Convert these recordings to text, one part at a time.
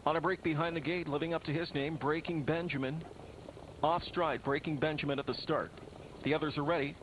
On a break behind the gate, living up to his name, Breaking Benjamin. Off stride, Breaking Benjamin at the start. The others are ready.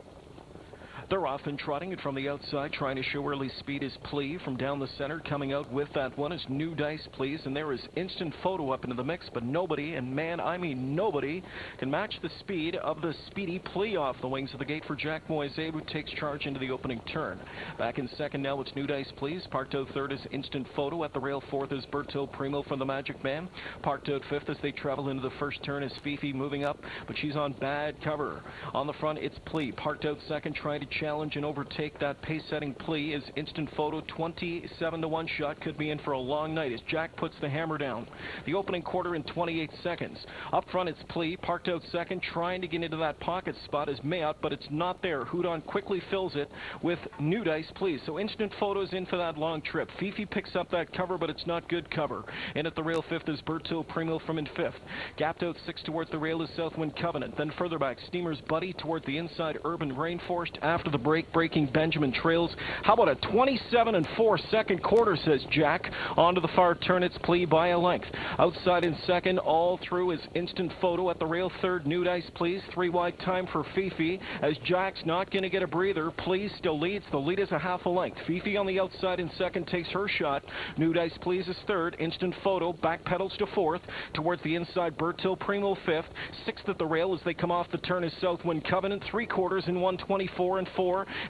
They're off and trotting it from the outside, trying to show early speed is Plea. From down the center, coming out with that one is New Dice Please, and there is Instant Photo up into the mix, but nobody, and man, I mean nobody, can match the speed of the speedy Plea off the wings of the gate for Jack Moise, who takes charge into the opening turn. Back in second now, it's New Dice Please. Parked out third is Instant Photo. At the rail fourth is Berto Primo from the Magic Man. Parked out fifth as they travel into the first turn is Fifi moving up, but she's on bad cover. On the front, it's Plea. Parked out second, trying to challenge and overtake that pace-setting Plea is Instant Photo. 27-1 shot, could be in for a long night as Jack puts the hammer down. The opening quarter in 28 seconds. Up front, it's Plea. Parked out second, trying to get into that pocket spot is Mayotte, but it's not there. Houdon quickly fills it with New Dice Please. So Instant Photo's in for that long trip. Fifi picks up that cover, but it's not good cover. In at the rail fifth is Berto Primo from in fifth. Gapped out six towards the rail is Southwind Covenant. Then further back, Steamer's Buddy towards the inside Urban Rainforest. After the break, Breaking Benjamin trails. How about a 27-4 second quarter, says Jack. Onto the far turn, it's Plea by a length. Outside in second, all through is Instant Photo. At the rail third, New Dice Please. 3 wide time for Fifi as Jack's not going to get a breather. Please still leads. The lead is a half a length. Fifi on the outside in second takes her shot. New Dice Please is third. Instant Photo backpedals to fourth. Towards the inside, Berto Primo fifth. Sixth at the rail as they come off the turn is Southwind Covenant. 3 quarters in 1:24-4.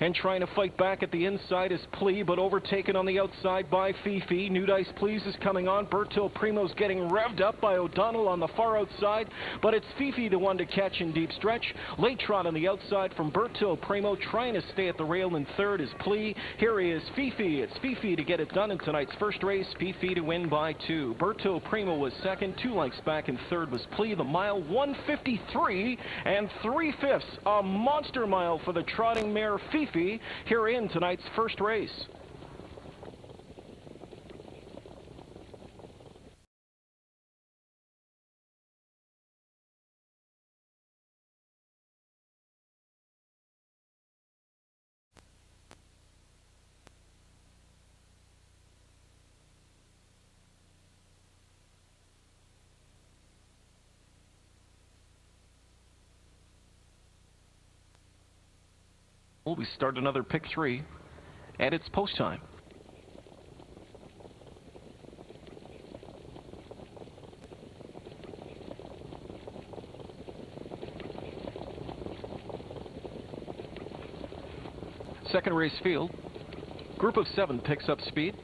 And trying to fight back at the inside is Plea, but overtaken on the outside by Fifi. New Dice Please is coming on. Berto Primo's getting revved up by O'Donnell on the far outside, but it's Fifi the one to catch in deep stretch. Late trot on the outside from Berto Primo, trying to stay at the rail in third is Plea. Here is Fifi. It's Fifi to get it done in tonight's first race. Fifi to win by 2. Berto Primo was second. 2 lengths back in third was Plea. The mile 1:53 3/5. A monster mile for the trotting mare Fifi here in tonight's first race. We start another pick 3, and it's post time. Second race field. Group of 7 picks up speed.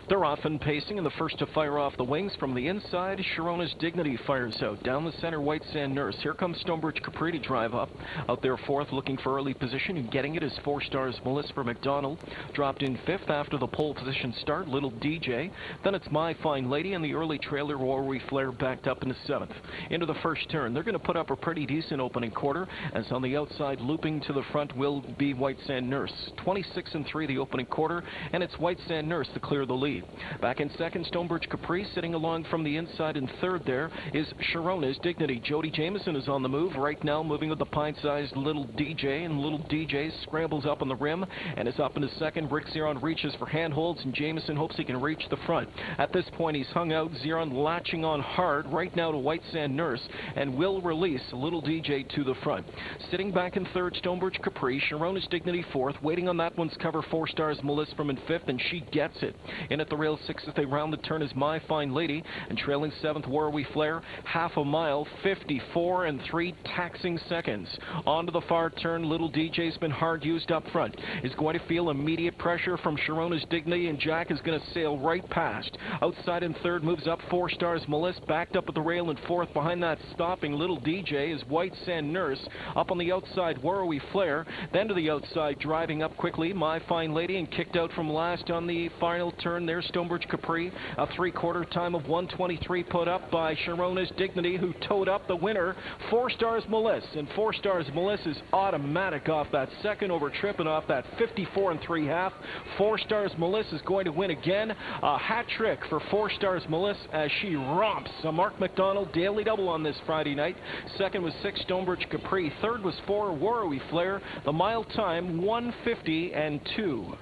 They're off and pacing, and the first to fire off the wings from the inside, Sharona's Dignity fires out. Down the center, White Sand Nurse. Here comes Stonebridge Capri to drive up. Out there fourth, looking for early position, and getting it is 4 stars Melissa McDonald. Dropped in fifth after the pole position start, Little DJ. Then it's My Fine Lady, and the early trailer, Warwi Flair, backed up into 7th. Into the first turn. They're going to put up a pretty decent opening quarter, as on the outside, looping to the front will be White Sand Nurse. 26-3 the opening quarter, and it's White Sand Nurse to clear the lead. Back in second, Stonebridge Capri. Sitting along from the inside in third there is Sharona's Dignity. Jody Jameson is on the move right now, moving with the pint-sized Little DJ, and Little DJ scrambles up on the rim and is up into second. Rick Zeron reaches for handholds, and Jameson hopes he can reach the front. At this point, he's hung out. Zeron latching on hard right now to White Sand Nurse and will release Little DJ to the front. Sitting back in third, Stonebridge Capri. Sharona's Dignity fourth. Waiting on that one's cover, 4 stars Melissa from in fifth, and she gets it. In at the rail 6 as they round the turn is My Fine Lady, and trailing 7th, Warwi Flair. Half a mile, 54-3 taxing seconds. Onto the far turn, Little DJ's been hard used up front. Is going to feel immediate pressure from Sharona's Dignity, and Jack is going to sail right past. Outside in third, moves up 4 stars Melissa, backed up at the rail in fourth. Behind that stopping Little DJ is White Sand Nurse. Up on the outside, Warwi Flair. Then to the outside, driving up quickly, My Fine Lady, and kicked out from last on the final turn there, Stonebridge Capri. A 3/4 time of 1:23 put up by Sharona's Dignity, who towed up the winner, 4 stars Melissa. And 4 stars Melissa is automatic off that second over trip and off that 54-3 half. 4 stars Melissa is going to win again. A hat trick for 4 stars Melissa as she romps a Mark McDonald daily double on this Friday night. Second was 6 Stonebridge Capri. Third was 4 Warwi Flair. The mile time 1:50-2.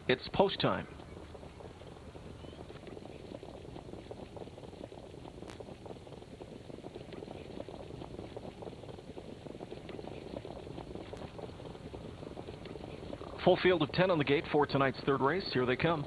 It's post time. Full field of 10 on the gate for tonight's third race. Here they come.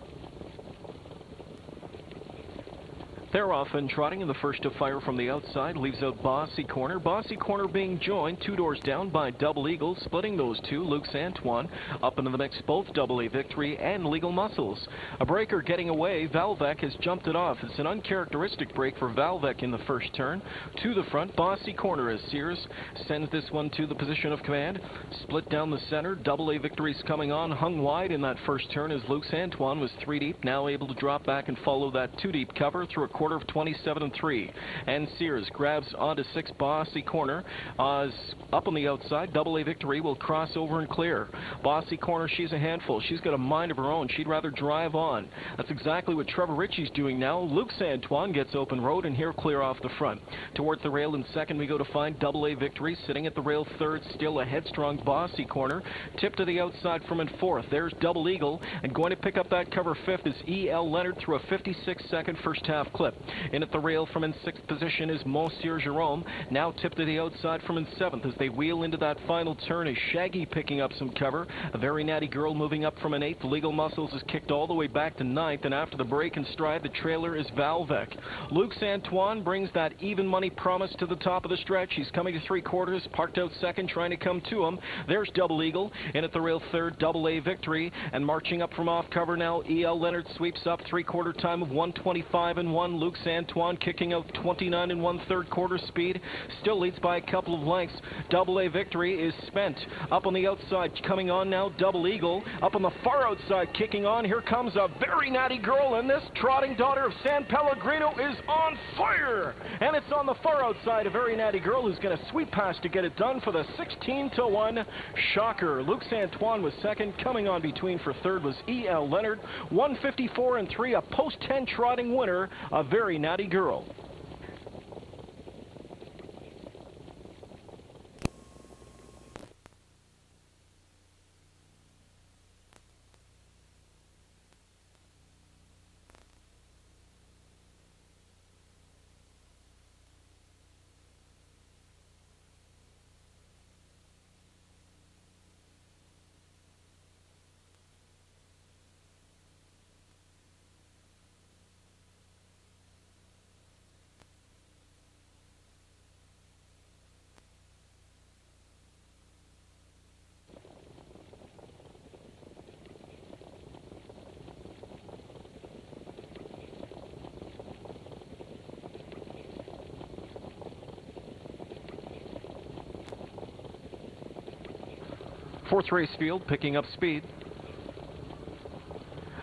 They're off and trotting, and the first to fire from the outside leaves out Bossy Corner. Bossy Corner being joined 2 doors down by Double Eagle. Splitting those two, Luke's Antoine. Up into the mix, both Double A Victory and Legal Muscles. A breaker getting away. Valvek has jumped it off. It's an uncharacteristic break for Valvek in the first turn. To the front, Bossy Corner as Sears sends this one to the position of command. Split down the center. Double A Victory's coming on. Hung wide in that first turn as Luke's Antoine was 3 deep. Now able to drop back and follow that 2 deep cover through a quarter of 27 and 3. And Sears grabs onto 6 Bossy Corner. Up on the outside, Double A Victory will cross over and clear. Bossy Corner, she's a handful. She's got a mind of her own. She'd rather drive on. That's exactly what Trevor Ritchie's doing now. Luke's Antoine gets open road, and here clear off the front. Towards the rail in second, we go to find Double A Victory. Sitting at the rail third, still a headstrong Bossy Corner. Tip to the outside from in fourth. There's Double Eagle, and going to pick up that cover fifth is E.L. Leonard through a 56-second first half clip. In at the rail from in sixth position is Monsieur Jerome. Now tipped to the outside from in seventh as they wheel into that final turn is Shaggy picking up some cover. A Very Natty Girl moving up from an eighth. Legal Muscles is kicked all the way back to ninth, and after the break and stride, the trailer is Valvek. Luke's Antoine brings that even money promise to the top of the stretch. He's coming to 3/4, parked out second, trying to come to him. There's Double Eagle. In at the rail third, Double A Victory, and marching up from off cover now, E.L. Leonard sweeps up 3/4 time of 1:25 and 1. Luke's Antoine kicking out 29 and 1/3 quarter speed. Still leads by a couple of lengths. Double A Victory is spent. Up on the outside, coming on now, Double Eagle. Up on the far outside, kicking on. Here comes a Very Natty Girl, and this trotting daughter of San Pellegrino is on fire. And it's on the far outside, a Very Natty Girl who's going to sweep past to get it done for the 16-1 shocker. Luke's Antoine was second. Coming on between for third was E.L. Leonard. 1:54 and 3, a post-10 trotting winner, a Very Natty Girl. Fourth race field picking up speed.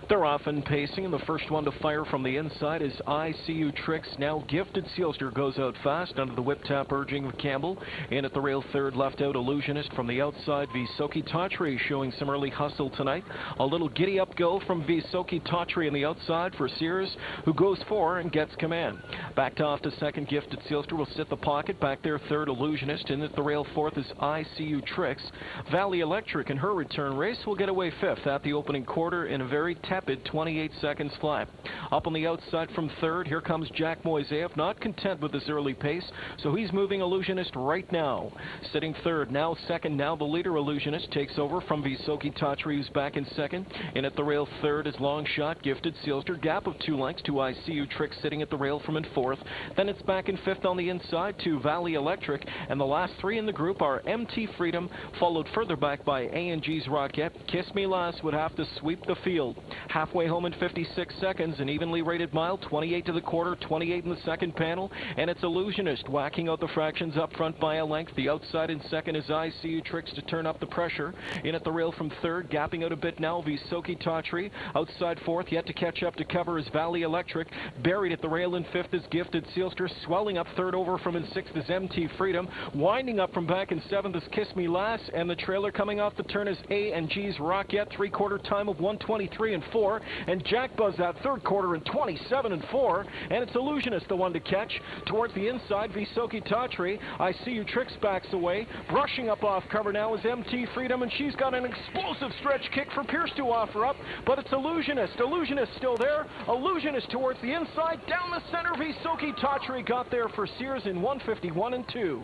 They're off and pacing, and the first one to fire from the inside is ICU Tricks. Now Gifted Sealster goes out fast under the whip tap urging of Campbell. In at the rail third, left out Illusionist from the outside. Visoki Tatri showing some early hustle tonight. A little giddy up go from Visoki Tatri on the outside for Sears, who goes for and gets command. Backed off to second, Gifted Sealster will sit the pocket. Back there third, Illusionist. In at the rail fourth is ICU Tricks. Valley Electric in her return race will get away fifth at the opening quarter in a very tepid 28 seconds flat. Up on the outside from third, here comes Jack Moiseyev, not content with this early pace, so he's moving Illusionist right now. Sitting third, now second, now the leader Illusionist takes over from Visoki Tatri, who's back in second. In at the rail third is Long Shot, Gifted Sealster, gap of 2 lengths to ICU Trick sitting at the rail from in fourth. Then it's back in fifth on the inside to Valley Electric, and the last 3 in the group are MT Freedom, followed further back by A&G's Rocket. Kiss Me Last would have to sweep the field. Halfway home in 56 seconds, an evenly rated mile, 28 to the quarter, 28 in the second panel, and it's Illusionist whacking out the fractions up front by a length. The outside in second is ICU Tricks to turn up the pressure. In at the rail from third, gapping out a bit now, Visoki Tatri. Outside fourth, yet to catch up to cover is Valley Electric. Buried at the rail in fifth is Gifted Sealster. Swelling up third over from in sixth is MT Freedom. Winding up from back in seventh is Kiss Me Last, and the trailer coming off the turn is A&G's Rocket. 3/4 time of 1:23 and 4. 4, and Jack Buzz that third quarter in 27-4, and it's Illusionist the one to catch. Towards the inside, Visoki Tatri. I See You Tricks backs away. Brushing up off cover now is MT Freedom, and she's got an explosive stretch kick for Pierce to offer up, but it's Illusionist. Illusionist still there. Illusionist towards the inside. Down the center, Visoki Tatri got there for Sears in 151-2.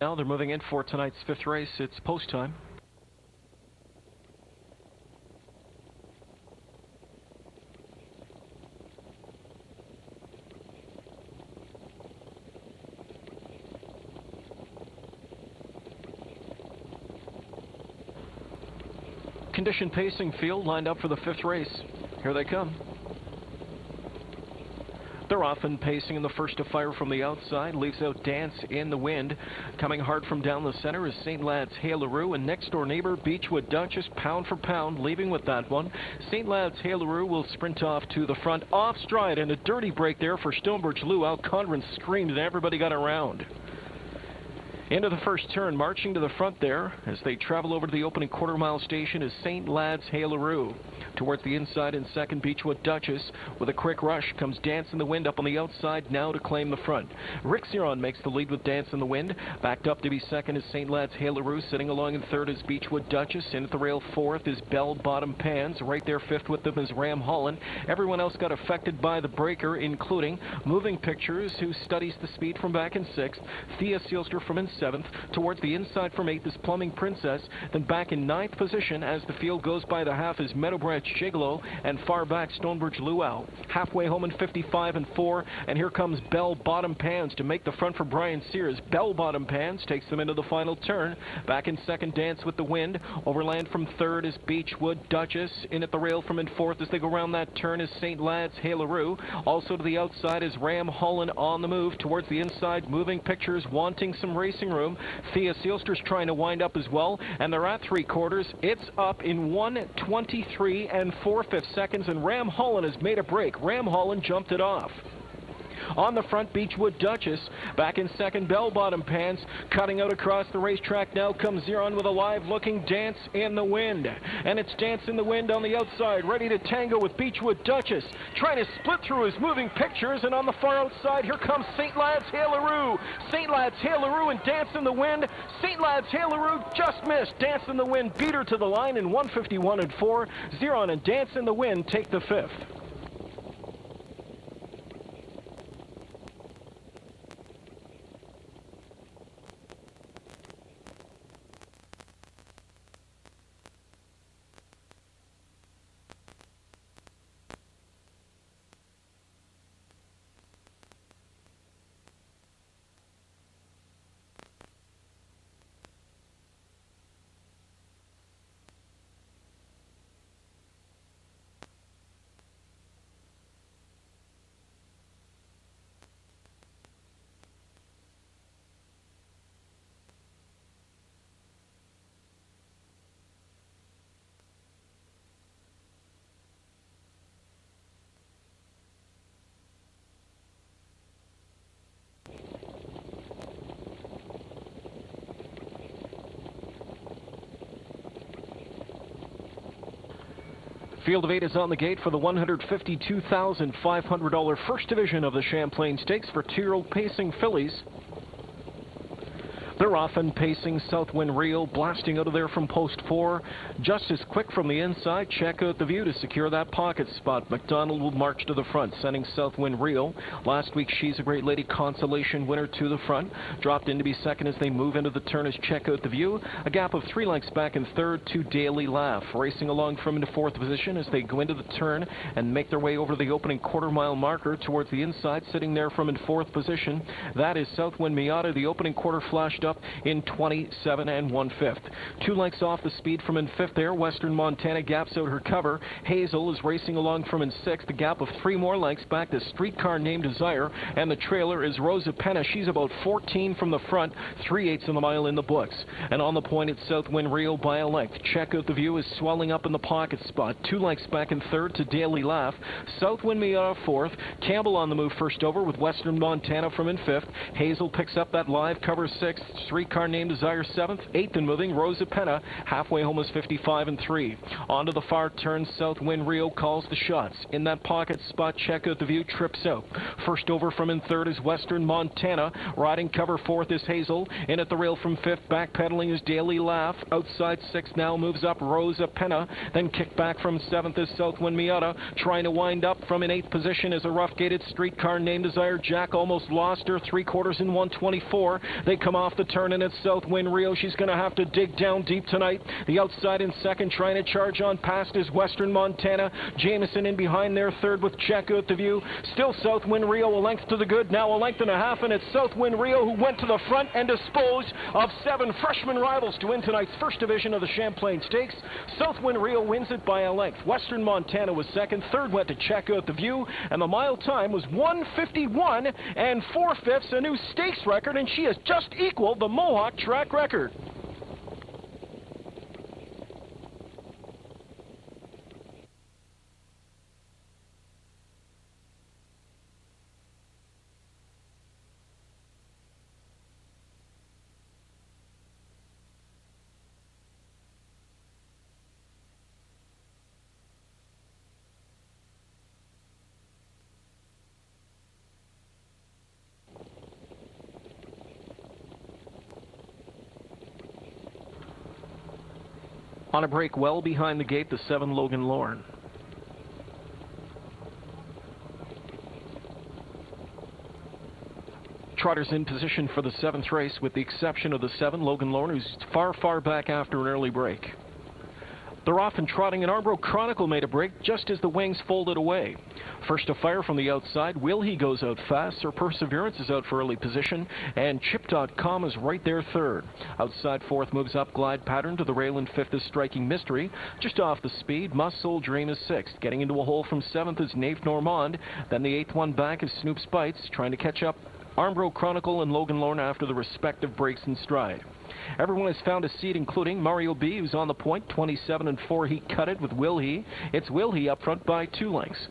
Now they're moving in for tonight's fifth race. It's post time. Condition pacing field lined up for the fifth race. Here they come. They're off and pacing in the first to fire from the outside. Leaves out Dance in the Wind. Coming hard from down the center is St. Lad's Hailaroo, and next door neighbor Beechwood Duchess, pound for pound, leaving with that one. St. Lad's Hailaroo will sprint off to the front, off stride, and a dirty break there for Stonebridge Luau. Condren screamed and everybody got around. Into the first turn, marching to the front there as they travel over to the opening quarter-mile station is St. Lad's Hailaroo. Towards the inside in second, Beechwood Duchess. With a quick rush comes Dance in the Wind up on the outside now to claim the front. Rick Ciron makes the lead with Dance in the Wind. Backed up to be second is St. Lad's Hailaroo. Sitting along in third is Beechwood Duchess. In at the rail fourth is Bell Bottom Pans. Right there fifth with them is Ram Holland. Everyone else got affected by the breaker, including Moving Pictures, who studies the speed from back in sixth. Thea Sealster from in seventh. Towards the inside from eighth is Plumbing Princess. Then back in ninth position as the field goes by the half is Meadow Branch Gigolo, and far back Stonebridge Luau. Halfway home in 55-4, and here comes Bell Bottom Pans to make the front for Brian Sears. Bell Bottom Pans takes them into the final turn. Back in second, Dance with the Wind. Overland from third is Beechwood Duchess. In at the rail from in fourth as they go around that turn is St. Lad's Hailaroo. Also to the outside is Ram Holland on the move. Towards the inside, Moving Pictures wanting some racing room. Thea Sealster's trying to wind up as well, and they're at three quarters. It's up in 1:23 and 4/5 seconds, and Ram Holland has made a break. Ram Holland jumped it off. On the front, Beechwood Duchess. Back in second, Bell Bottom Pans. Cutting out across the racetrack now comes Ziron with a live-looking Dance in the Wind. And it's Dance in the Wind on the outside, ready to tango with Beechwood Duchess. Trying to split through his Moving Pictures, and on the far outside, here comes St. Lad's Hailaroo. St. Lad's Hailaroo and Dance in the Wind. St. Lad's Hailaroo just missed. Dance in the Wind beat her to the line in 1:51-4. Ziron and Dance in the Wind take the fifth. Field of 8 is on the gate for the $152,500 first division of the Champlain Stakes for 2-year-old pacing fillies. They're off and pacing. Southwind Rio blasting out of there from post 4. Just as quick from the inside. Check out the view to secure that pocket spot. McDonald will march to the front, sending Southwind Rio. Last week, She's a Great Lady consolation winner to the front. Dropped in to be second as they move into the turn as Check Out the View. A gap of 3 lengths back in third to Daily Laugh. Racing along from into fourth position as they go into the turn and make their way over the opening quarter-mile marker towards the inside, sitting there from in fourth position. That is Southwind Miata. The opening quarter flashed up in 27 1/5. 2 lengths off the speed from in fifth there. Western Montana gaps out her cover. Hazel is racing along from in sixth. A gap of 3 more lengths back to Streetcar Named Desire. And the trailer is Rosa Penna. She's about 14 from the front, 3/8 of a mile in the books. And on the point, it's Southwind Rio by a length. Check Out the View is swelling up in the pocket spot. 2 lengths back in third to Daily Laugh. Southwind Miata fourth. Campbell on the move first over with Western Montana from in fifth. Hazel picks up that live cover sixth. Streetcar Named Desire seventh. Eighth and moving, Rosa Penna. Halfway home is 55 3. Onto the far turn, Southwind Rio calls the shots. In that pocket spot, Check Out the View trips out. First over from in third is Western Montana. Riding cover fourth is Hazel. In at the rail from fifth, backpedaling is Daily Laugh. Outside sixth now moves up Rosa Penna. Then kick back from seventh is Southwind Miata. Trying to wind up from an eighth position is a rough-gated Streetcar Named Desire. Jack almost lost her. 3/4 in 124. They come off the turn and it's Southwind Rio. She's going to have to dig down deep tonight. The outside in second, trying to charge on past is Western Montana. Jameson in behind there, third with Check Out the View. Still Southwind Rio, a length to the good. Now a length and a half, and it's Southwind Rio who went to the front and disposed of 7 freshman rivals to win tonight's first division of the Champlain Stakes. Southwind Rio wins it by a length. Western Montana was second. Third went to Check Out the View, and the mile time was 1:51 4/5, a new stakes record, and she has just equaled the Mohawk track record. On a break well behind the gate, the 7 Logan Lorne. Trotters in position for the 7th race, with the exception of the 7 Logan Lorne, who's far back after an early break. They're off and trotting, and Armbro Chronicle made a break just as the wings folded away. First to fire from the outside, Will He goes out fast. Sir Perseverance is out for early position, and Chip.com is right there third. Outside fourth moves up Glide Pattern to the rail, and fifth is Striking Mystery. Just off the speed, Must Soul Dream is sixth. Getting into a hole from seventh is Naif Normand. Then the eighth one back is Snoop's Bites, trying to catch up Armbro Chronicle and Logan Lorne after the respective breaks in stride. Everyone has found a seat, including Mario B, who's on the point, 27 4. He cut it with Will He. It's Will He up front by 2 lengths.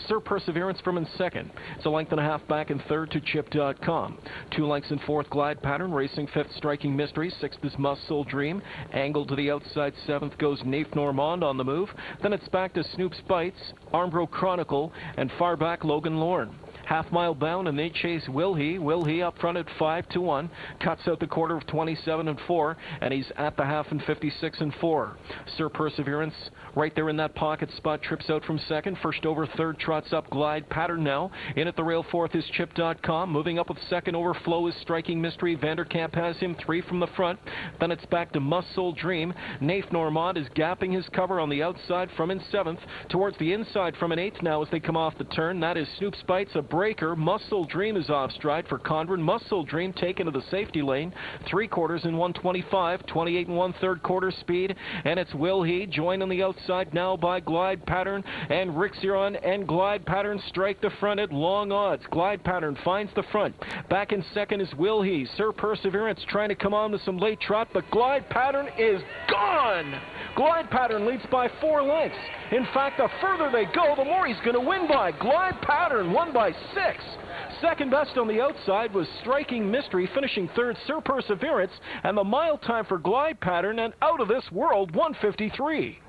Sir Perseverance from in second. It's a length and a half back in third to Chip.com. 2 lengths in fourth, Glide Pattern. Racing fifth, Striking Mystery. Sixth is Must Soul Dream. Angled to the outside seventh goes Naif Normand on the move. Then it's back to Snoop's Bites, Armbro Chronicle, and far back Logan Lorne. Half-mile bound, and they chase Will He. Will He up front at 5-1. Cuts out the quarter of 27 4, and he's at the half in 56 4. Sir Perseverance right there in that pocket spot, trips out from second. First over third, trots up Glide Pattern now. In at the rail fourth is Chip.com. Moving up with second overflow is Striking Mystery. Vanderkamp has him 3 from the front. Then it's back to Must Soul Dream. Naif Normand is gapping his cover on the outside from in seventh. Towards the inside from an eighth now as they come off the turn. That is Snoop's Bites, a breaker. Must Soul Dream is off stride for Condren. Must Soul Dream taken to the safety lane. 3/4 in 125. 28 1/3 quarter speed. And it's Will He joined on the outside now by Glide Pattern. And Rick Ziron and Glide Pattern strike the front at long odds. Glide Pattern finds the front. Back in second is Will He. Sir Perseverance trying to come on with some late trot, but Glide Pattern is gone. Glide Pattern leads by 4 lengths. In fact, the further they go, the more he's going to win by. Glide Pattern won by 6. Second best on the outside was Striking Mystery, finishing third, Sir Perseverance, and the mile time for Glide Pattern, and out of this world, 1:53.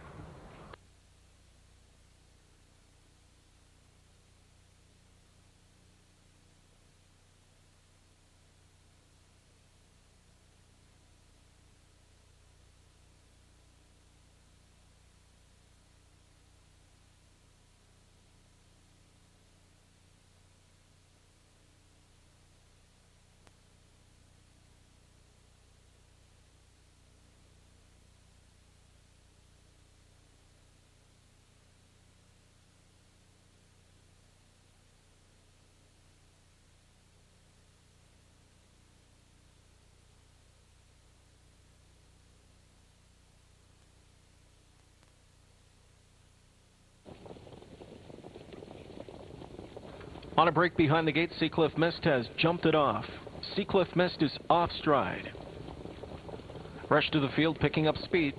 On a break behind the gate, Seacliff Mist has jumped it off. Seacliff Mist is off stride. Rush to the field, picking up speed.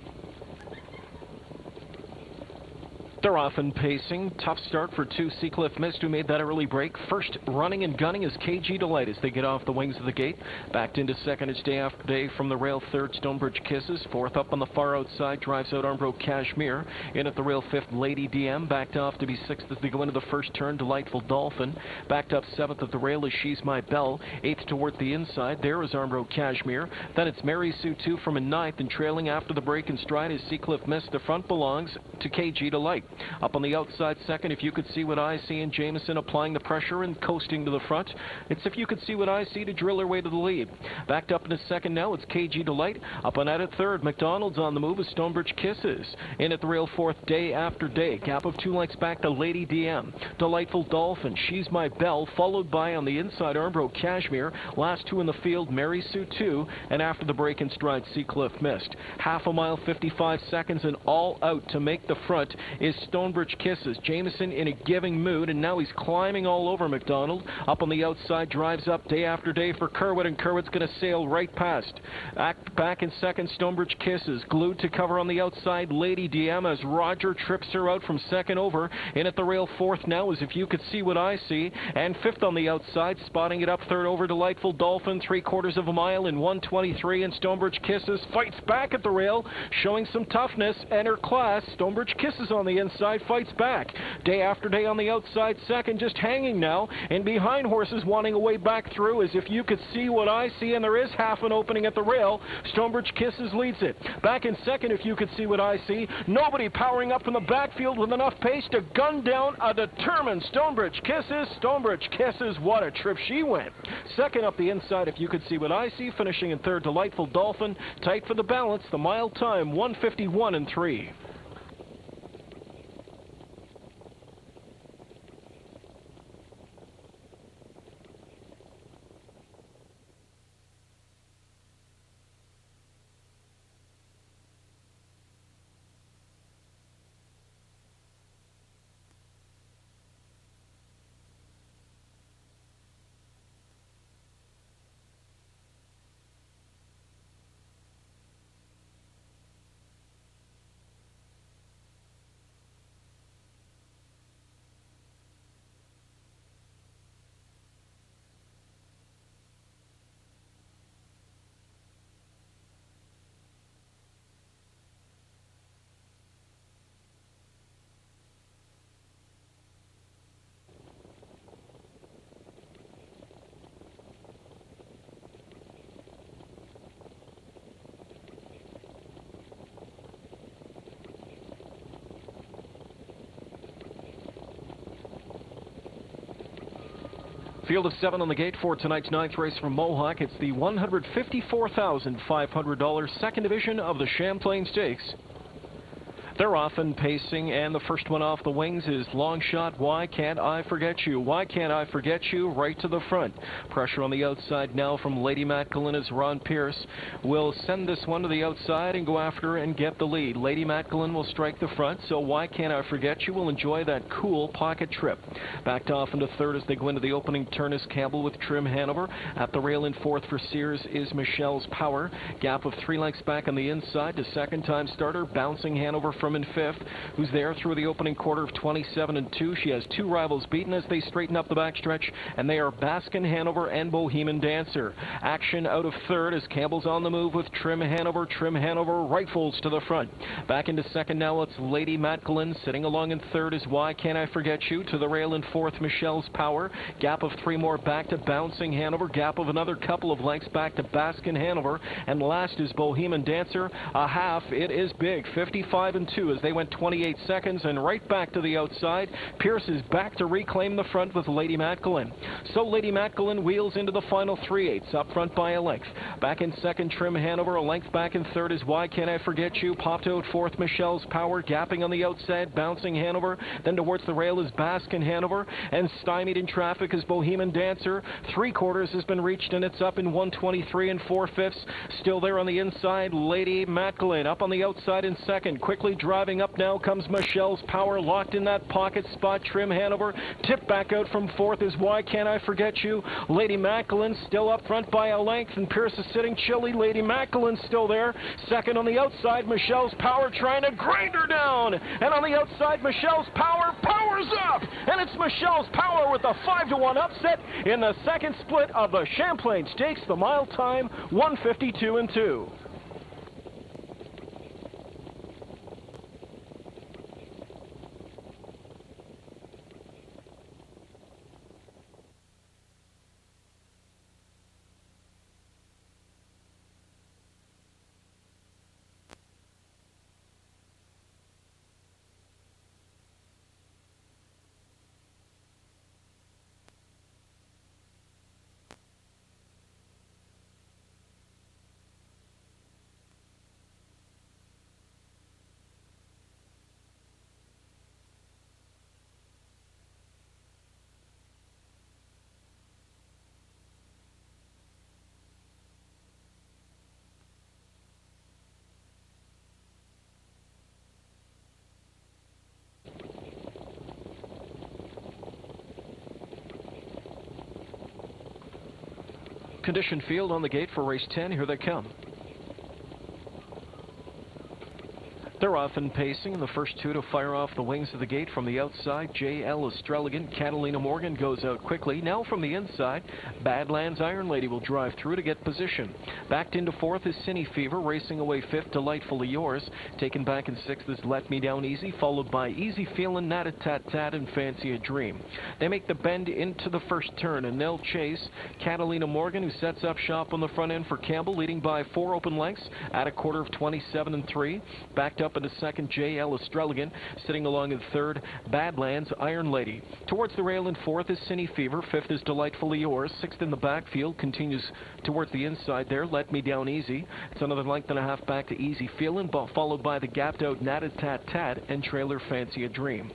They're off and pacing. Tough start for two Seacliff Mist, who made that early break. First running and gunning is KG Delight as they get off the wings of the gate. Backed into second, it's day after day from the rail. Third, Stonebridge Kisses. Fourth up on the far outside, drives out Armbro Cashmere. In at the rail, fifth, Lady DM. Backed off to be sixth as they go into the first turn, Delightful Dolphin. Backed up seventh at the rail is She's My Belle. Eighth towards the inside, there is Armbro Cashmere. Then it's Mary Sue 2 from a ninth, and trailing after the break in stride is Seacliff Mist. The front belongs to KG Delight. Up on the outside second, If You Could See What I See, and Jameson applying the pressure and coasting to the front. It's If You Could See What I See to drill her way to the lead. Backed up in a second now, it's KG Delight. Up on at it third, McDonald's on the move as Stonebridge Kisses. In at the rail fourth, Day After Day. Gap of 2 lengths back to Lady DM. Delightful Dolphin, She's My Belle, followed by on the inside Armbro Cashmere. Last two in the field, Mary Sue 2, and after the break in stride, Seacliff Mist. Half a mile, 55 seconds, and all out to make the front is Stonebridge Kisses. Jameson in a giving mood, and now he's climbing all over McDonald. Up on the outside, drives up Day After Day for Kerwood, and Kerwood's going to sail right past. Back in second, Stonebridge Kisses. Glued to cover on the outside, Lady DM as Roger trips her out from second over. In at the rail fourth now is If You Could See What I See, and fifth on the outside, spotting it up third over, Delightful Dolphin. 3/4 of a mile in 1:23, and Stonebridge Kisses fights back at the rail, showing some toughness and her class. Stonebridge Kisses on the inside fights back. Day After Day on the outside second, just hanging now, and behind horses wanting a way back through is If You Could See What I See, and there is half an opening at the rail. Stonebridge Kisses leads it. Back in second, If You Could See What I See. Nobody powering up from the backfield with enough pace to gun down a determined Stonebridge Kisses. Stonebridge Kisses, what a trip she went. Second up the inside, If You Could See What I See. Finishing in third, Delightful Dolphin. Tight for the balance, the mile time, 1:51 and 3. Field of 7 on the gate for tonight's ninth race from Mohawk. It's the $154,500 second division of the Champlain Stakes. They're off and pacing, and the first one off the wings is Long Shot, Why Can't I Forget You? Why Can't I Forget You? Right to the front. Pressure on the outside now from Lady Matcolin as Ron Pierce will send this one to the outside and go after and get the lead. Lady Matcolin will strike the front, so Why Can't I Forget You will enjoy that cool pocket trip. Backed off into third as they go into the opening turn is Campbell with Trim Hanover. At the rail in fourth for Sears is Michelle's Power. Gap of 3 lengths back on the inside to second-time starter, Bouncing Hanover from in fifth, who's there through the opening quarter of 27 and 2. She has two rivals beaten as they straighten up the backstretch, and they are Baskin Hanover and Bohemian Dancer. Action out of third as Campbell's on the move with Trim Hanover. Trim Hanover rifles to the front. Back into second now, it's Lady Matcolin. Sitting along in third is Why Can't I Forget You. To the rail in fourth, Michelle's Power. Gap of 3 more back to Bouncing Hanover. Gap of another couple of lengths back to Baskin Hanover. And last is Bohemian Dancer. A half. It is big. 55 and 2 as they went 28 seconds and right back to the outside. Pierce is back to reclaim the front with Lady Matcolin. So Lady Matcolin wheels into the final 3/8, up front by a length. Back in second, Trim Hanover. A length back in third is Why Can't I Forget You. Popped out fourth, Michelle's Power. Gapping on the outside, Bouncing Hanover. Then towards the rail is Baskin Hanover. And stymied in traffic is Bohemian Dancer. 3/4 has been reached and it's up in 1:23 and 4/5. Still there on the inside, Lady Matcolin. Up on the outside in second. Quickly driving up now comes Michelle's Power, locked in that pocket spot. Trim Hanover, tip back out from fourth is Why Can't I Forget You. Lady Macklin still up front by a length, and Pierce is sitting chilly. Lady Macklin's still there. Second on the outside, Michelle's Power trying to grind her down. And on the outside, Michelle's Power powers up. And it's Michelle's Power with a 5-1 upset in the second split of the Champlain Stakes. The mile time, 1:52.2. Condition field on the gate for race 10. Here they come. They're off and pacing, and the first two to fire off the wings of the gate from the outside. J.L. Estrelligan, Catalina Morgan goes out quickly. Now from the inside, Badlands Iron Lady will drive through to get position. Backed into fourth is Cine Fever, racing away fifth, Delightfully Yours. Taken back in sixth is Let Me Down Easy, followed by Easy Feelin', Nat-a-Tat-Tat, and Fancy a Dream. They make the bend into the first turn, and they'll chase Catalina Morgan, who sets up shop on the front end for Campbell, leading by 4 open lengths at a quarter of 27-3. Backed up into second, J.L. Estrelligan. Sitting along in third, Badlands Iron Lady. Towards the rail in fourth is Cine Fever. Fifth is Delightfully Yours. Sixth in the backfield continues towards the inside there. Let Me Down Easy. It's another length and a half back to Easy Feelin', followed by the gapped out Nat-a-Tat-Tat and trailer Fancy a Dream.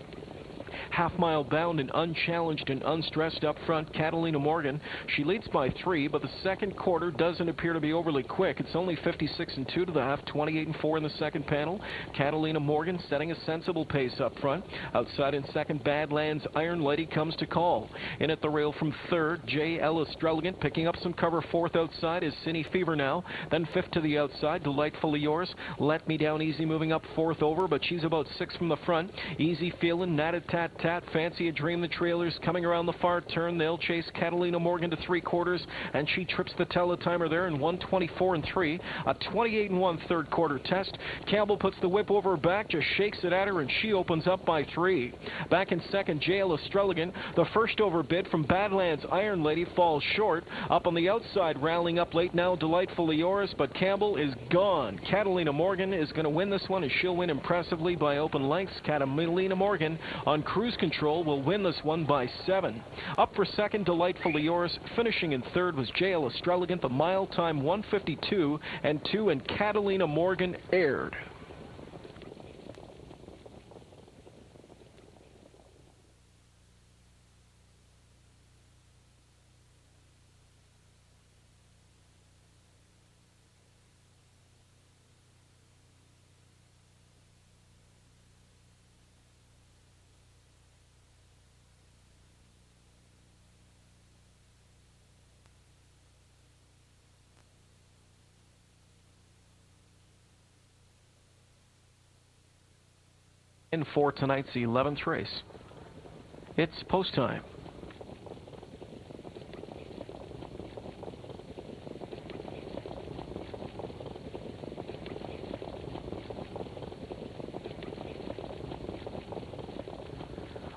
Half-mile bound and unchallenged and unstressed up front, Catalina Morgan. She leads by 3, but the second quarter doesn't appear to be overly quick. It's only 56-2 to the half, 28-4 in the second panel. Catalina Morgan setting a sensible pace up front. Outside in second, Badlands Iron Lady comes to call. In at the rail from third, J.L. Estrelligan picking up some cover. Fourth outside is Cine Fever now. Then fifth to the outside, Delightfully Yours. Let Me Down Easy moving up fourth over, but she's about 6 from the front. Easy Feelin', Nat-a-Tat-Tat, Fancy a Dream. The trailers coming around the far turn. They'll chase Catalina Morgan to 3/4, and she trips the teletimer there in 1:24.3. A 28-1 third quarter test. Campbell puts the whip over her back, just shakes it at her, and she opens up by 3. Back in second, J.L. Estrelligan. The first overbid from Badlands Iron Lady falls short. Up on the outside, rallying up late now, Delightfully Yours, but Campbell is gone. Catalina Morgan is going to win this one, and she'll win impressively by open lengths. Catalina Morgan on cruise control will win this one by 7. Up for second, Delightfully Yours. Finishing in third was J.L. Estrelligan. The mile time 1:52.2, and Catalina Morgan aired. In for tonight's 11th race. It's post time.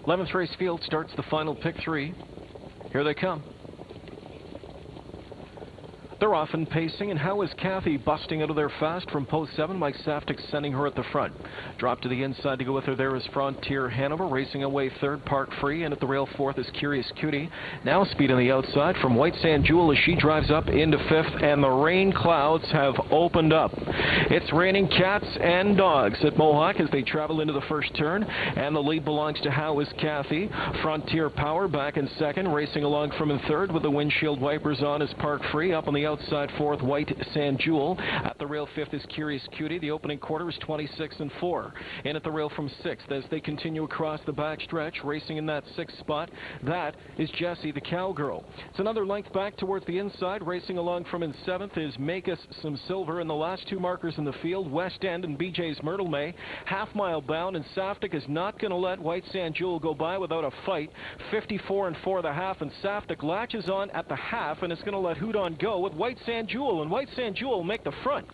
Eleventh race field starts the final pick 3. Here they come. They're off and pacing, and how is Kathy busting out of there fast from post 7? Mike Saftik sending her at the front. Drop to the inside to go with her there is Frontier Hanover, racing away third, Park Free, and at the rail fourth is Curious Cutie. Now speed on the outside from White Sand Jewel as she drives up into fifth, and the rain clouds have opened up. It's raining cats and dogs at Mohawk as they travel into the first turn, and the lead belongs to How is Kathy. Frontier Power back in second, racing along from in third with the windshield wipers on is Park Free. Up on the the outside fourth, White Sand Jewel. At the rail fifth is Curious Cutie. The opening quarter is 26-4. In at the rail from sixth as they continue across the backstretch, racing in that sixth spot. That is Jessie the Cowgirl. It's another length back towards the inside. Racing along from in seventh is Make Us Some Silver. And the last two markers in the field, West End and BJ's Myrtle May. Half mile bound, and Saftik is not going to let White Sand Jewel go by without a fight. 54-4 the half, and Saftik latches on at the half and is going to let Houdon go with White Sand Jewel, and White Sand Jewel will make the front.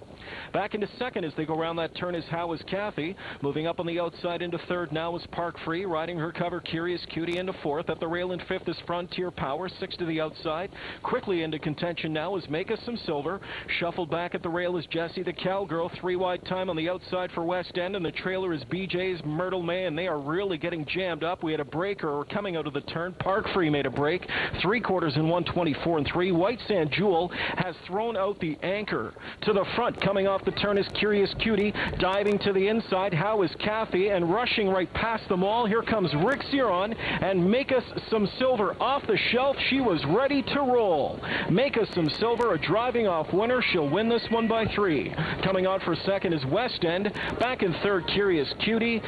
Back into second as they go around that turn is How Is Kathy. Moving up on the outside into third now is Park Free. Riding her cover, Curious Cutie into fourth. At the rail in fifth is Frontier Power. Six to the outside. Quickly into contention now is Make Us Some Silver. Shuffled back at the rail is Jessie the Cowgirl. Three wide time on the outside for West End, and the trailer is BJ's Myrtle May, and they are really getting jammed up. We had a breaker coming out of the turn. Park Free made a break. 3/4 in 1:24-3. White Sand Jewel has thrown out the anchor. To the front, coming off the turn is Curious Cutie. Diving to the inside, How Is Kathy, and rushing right past them all. Here comes Rick Ciron and Make Us Some Silver off the shelf. She was ready to roll. Make Us Some Silver, a driving off winner. She'll win this one by 3. Coming on for second is West End. Back in third, Curious Cutie.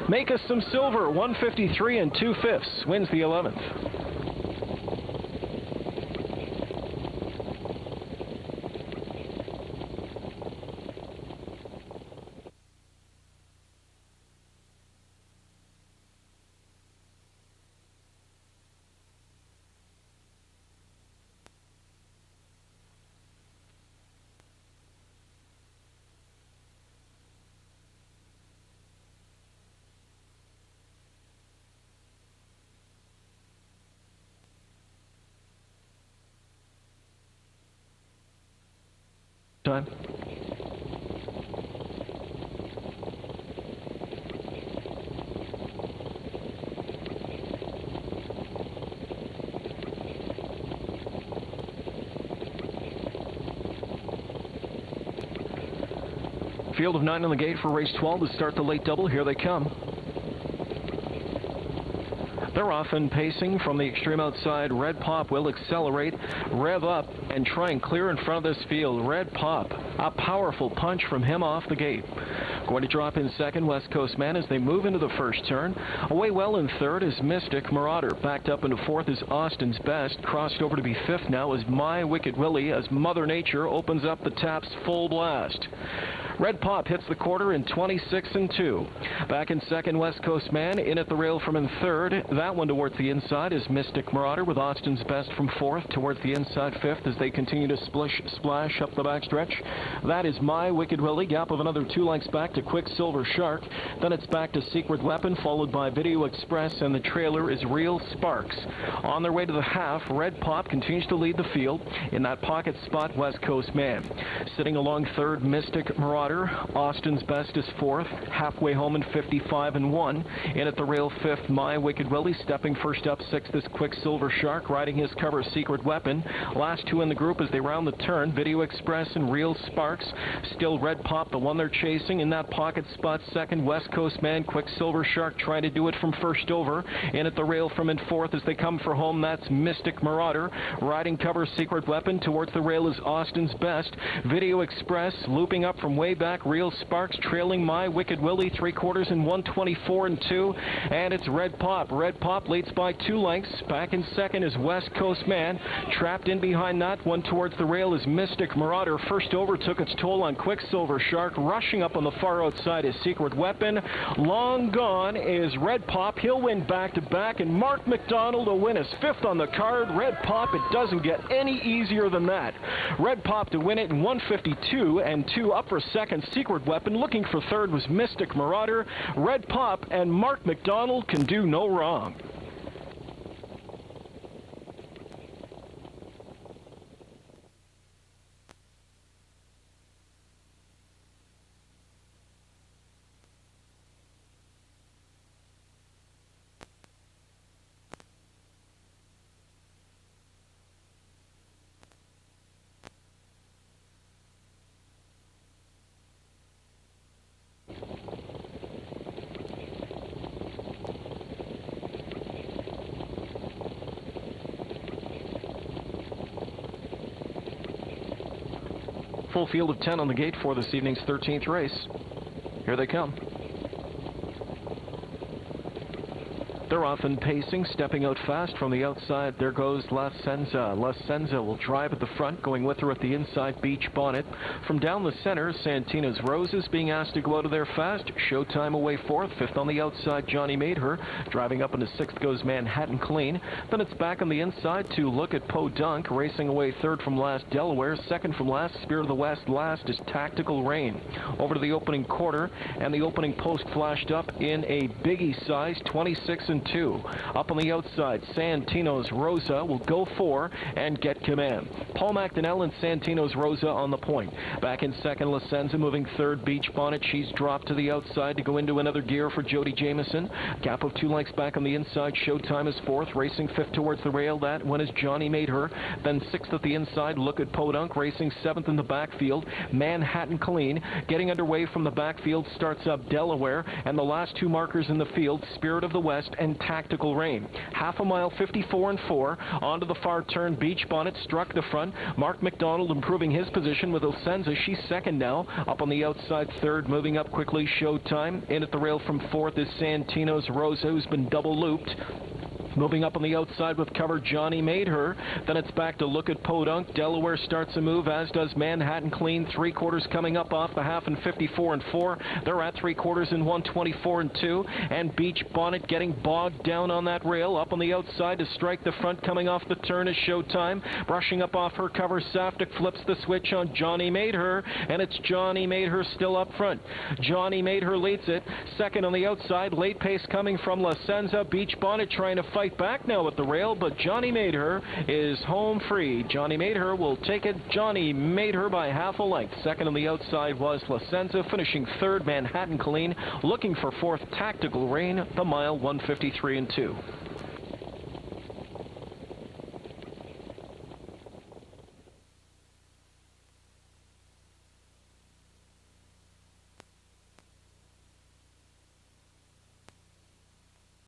Make Us Some Silver, 1:53 2/5, wins the 11th. Time. Field of 9 on the gate for race 12 to start the late double. Here they come. They're off and pacing from the extreme outside. Red Pop will accelerate, rev up, and try and clear in front of this field. Red Pop, a powerful punch from him off the gate. Going to drop in second, West Coast Man, as they move into the first turn. Away well in third is Mystic Marauder. Backed up into fourth is Austin's Best. Crossed over to be fifth now is My Wicked Willie, as Mother Nature opens up the taps full blast. Red Pop hits the quarter in 26-2. Back in second, West Coast Man. In at the rail from in third. That one towards the inside is Mystic Marauder, with Austin's Best from fourth. Towards the inside fifth as they continue to splash up the backstretch. That is My Wicked Willie. Gap of another 2 lengths back to Quicksilver Shark. Then it's back to Secret Weapon, followed by Video Express, and the trailer is Real Sparks. On their way to the half, Red Pop continues to lead the field. In that pocket spot, West Coast Man. Sitting along third, Mystic Marauder. Austin's Best is fourth. Halfway home in 55-1. In at the rail fifth, My Wicked Willie. Stepping first up sixth is Quicksilver Shark. Riding his cover, Secret Weapon. Last two in the group as they round the turn, Video Express and Real Sparks. Still Red Pop, the one they're chasing. In that pocket spot, second, West Coast Man. Quicksilver Shark trying to do it from first over. In at the rail from in fourth as they come for home, that's Mystic Marauder. Riding cover, Secret Weapon. Towards the rail is Austin's Best. Video Express looping up from way back. Real Sparks trailing My Wicked Willie. 3/4 in 1:24-2. And it's Red Pop. Red Pop leads by 2 lengths. Back in second is West Coast Man. Trapped in behind that one towards the rail is Mystic Marauder. First over took its toll on Quicksilver Shark. Rushing up on the far outside is Secret Weapon. Long gone is Red Pop. He'll win back-to-back, and Mark McDonald will win his 5th on the card. Red Pop, it doesn't get any easier than that. Red Pop to win it in 1:52-2. Up for second, Secret Weapon. Looking for third was Mystic Marauder. Red Pop and Mark McDonald can do no wrong. Full field of 10 on the gate for this evening's 13th race. Here they come. They're off and pacing, stepping out fast from the outside. There goes La Senza. La Senza will drive at the front, going with her at the inside, Beach Bonnet. From down the center, Santina's Roses being asked to go out of there fast. Showtime away fourth. Fifth on the outside, Johnny Made Her. Driving up into sixth goes Manhattan Clean. Then it's back on the inside to Look at Podunk. Racing away third from last, Delaware. Second from last, Spirit of the West. Last is Tactical Rain. Over to the opening quarter, and the opening post flashed up in a biggie size, 26-2. Up on the outside, Santino's Rosa will go for and get command. Paul McDonnell and Santino's Rosa on the point. Back in second, La Senza moving third, Beach Bonnet. She's dropped to the outside to go into another gear for Jody Jameson. Gap of 2 lengths back on the inside. Showtime is fourth, racing fifth towards the rail. That one is Johnny Made Her. Then sixth at the inside, Look at Podunk. Racing seventh in the backfield, Manhattan Clean. Getting underway from the backfield starts up Delaware. And the last two markers in the field, Spirit of the West and Tactical Rain. Half a mile, 54-4. Onto the far turn, Beach Bonnet struck the front. Mark McDonald improving his position with Osenza. She's second now. Up on the outside, third, moving up quickly, Showtime. In at the rail from fourth is Santino's Rosa, who's been double looped. Moving up on the outside with cover, Johnny Made Her. Then it's back to Look at Podunk. Delaware starts a move, as does Manhattan Clean. 3/4 coming up off the half in 54-4. They're at 3/4 in 124-2. And Beach Bonnet getting bogged down on that rail. Up on the outside to strike the front, coming off the turn is Showtime. Brushing up off her cover, Safdie flips the switch on Johnny Made Her. And it's Johnny Made Her still up front. Johnny Made Her leads it. Second on the outside, late pace coming from La Senza. Beach Bonnet trying to fight back now at the rail, but Johnny Made Her is home free. Johnny Made Her will take it. Johnny Made Her by half a length. Second on the outside was La Senza, finishing third, Manhattan Clean. Looking for fourth, Tactical Rain, the mile 153-2.